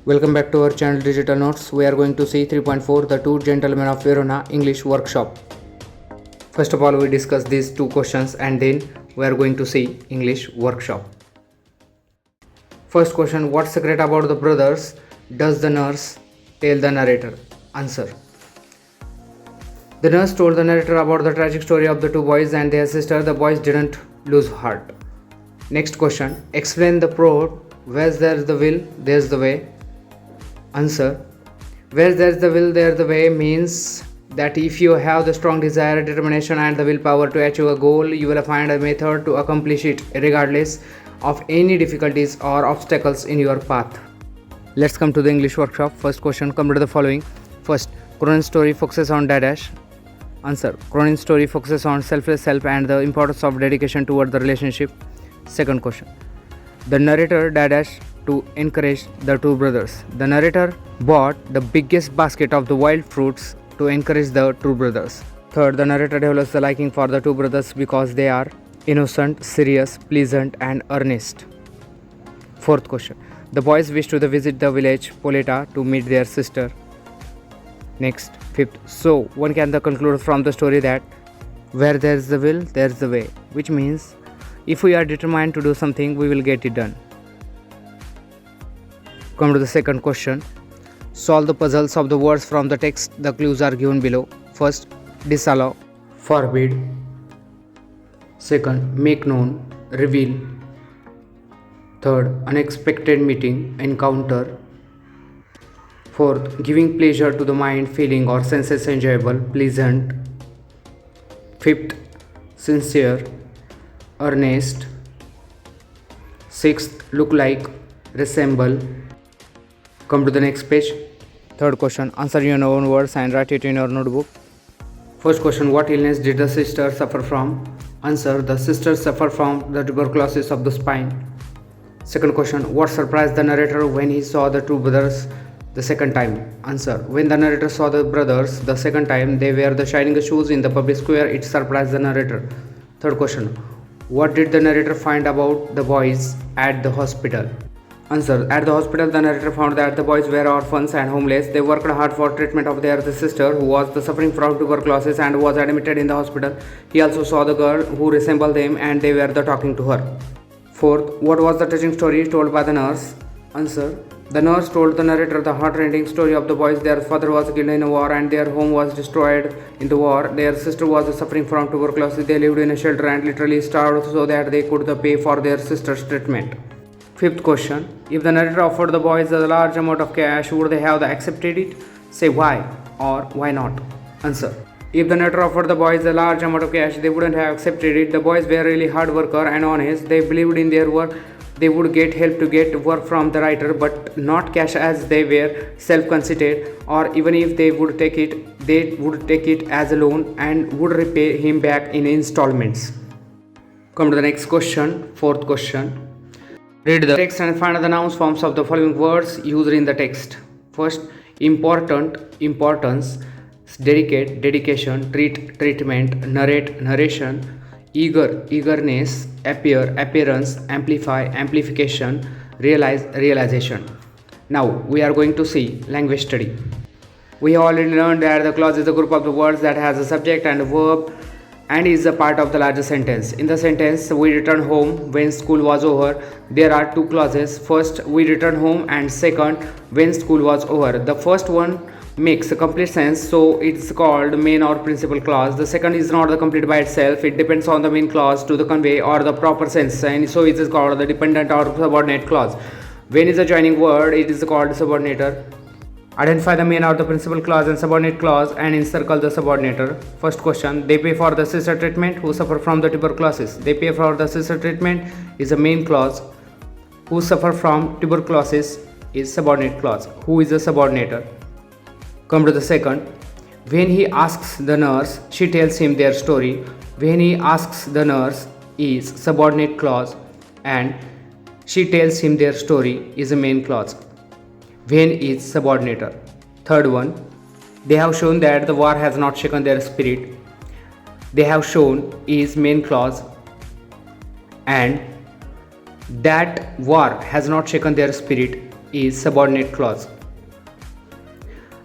Welcome back to our channel Digital Notes. We are going to see 3.4 The Two Gentlemen of Verona English Workshop. First of all, we discuss these two questions and then we are going to see English Workshop. First question, what's secret about the brothers does the nurse tell the narrator? Answer. The nurse told the narrator about the tragic story of the two boys and their sister. The boys didn't lose heart. Next question, explain the proverb, where there's the will, there's the way. Answer. Where there's the will, there's the way means that if you have the strong desire, determination and the willpower to achieve a goal, you will find a method to accomplish it regardless of any difficulties or obstacles in your path. Let's come to the English workshop. First question, complete the following. First, Cronin's story focuses on dash. Answer. Cronin's story focuses on selfless help and the importance of dedication toward the relationship. Second question, the narrator dash to encourage the two brothers. The narrator bought the biggest basket of the wild fruits to encourage the two brothers. Third, the narrator develops the liking for the two brothers because they are innocent, serious, pleasant and earnest. Fourth question, the boys wish to visit the village Poleta to meet their sister. Next, fifth, so one can conclude from the story that where there is the will, there is the way, which means if we are determined to do something, we will get it done. Come to the second question. Solve the puzzles of the words from the text. The clues are given below. First, disallow, forbid. Second, make known, reveal. Third, unexpected meeting, encounter. Fourth, giving pleasure to the mind, feeling or senses enjoyable, pleasant. Fifth, sincere, earnest. Sixth, look like, resemble. Come to the next page. Third question, answer in your own words and write it in your notebook. First question, what illness did the sister suffer from? Answer, the sister suffered from the tuberculosis of the spine. Second question, what surprised the narrator when he saw the two brothers the second time? Answer, when the narrator saw the brothers the second time, they wear the shining shoes in the public square. It surprised the narrator. Third question, what did the narrator find about the boys at the hospital? Answer, at the hospital the narrator found that the boys were orphans and homeless. They worked hard for treatment of their sister who was suffering from tuberculosis and was admitted in the hospital. He also saw the girl who resembled them and they were talking to her. Fourth, what was the touching story told by the nurse? Answer, the nurse told the narrator the heart-rending story of the boys. Their father was killed in a war and their home was destroyed in the war. Their sister was suffering from tuberculosis. They lived in a shelter and literally starved so that they could pay for their sister's treatment. Fifth question, if the narrator offered the boys a large amount of cash, would they have accepted it? Say why or why not. Answer, if the narrator offered the boys a large amount of cash, they wouldn't have accepted it. The boys were really hard worker and honest. They believed in their work. They would get help to get work from the writer, but not cash, as they were self-conceited, or even if they would take it, they would take it as a loan and would repay him back in installments. Come to the next question, fourth question. Read the text and find the nouns forms of the following words used in the text. First, important, importance, dedicate, dedication, treat, treatment, narrate, narration, eager, eagerness, appear, appearance, amplify, amplification, realize, realization. Now we are going to see language study. We have already learned that the clause is a group of the words that has a subject and a verb and is a part of the larger sentence. In the sentence, we return home when school was over. There are two clauses. First, we return home, and second, when school was over. The first one makes a complete sense, so it's called main or principal clause. The second is not the complete by itself. It depends on the main clause to the convey or the proper sense, and so it is called the dependent or subordinate clause. When is a joining word, it is called subordinator. Identify the main or the principal clause and subordinate clause and encircle the subordinator. First question, they pay for the sister treatment who suffer from the tuberculosis. They pay for the sister treatment is a main clause. Who suffer from tuberculosis is subordinate clause. Who is a subordinator? Come to the second. When he asks the nurse, she tells him their story. When he asks the nurse is subordinate clause and she tells him their story is a main clause. When is subordinator. Third one, they have shown that the war has not shaken their spirit. They have shown is main clause and that war has not shaken their spirit is subordinate clause.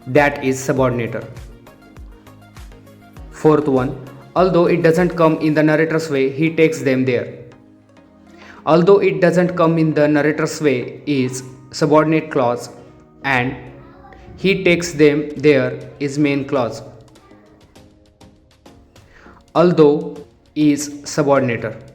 That is subordinator. Fourth one, although it doesn't come in the narrator's way, he takes them there. Although it doesn't come in the narrator's way is subordinate clause and he takes them there is main clause. Although is subordinator.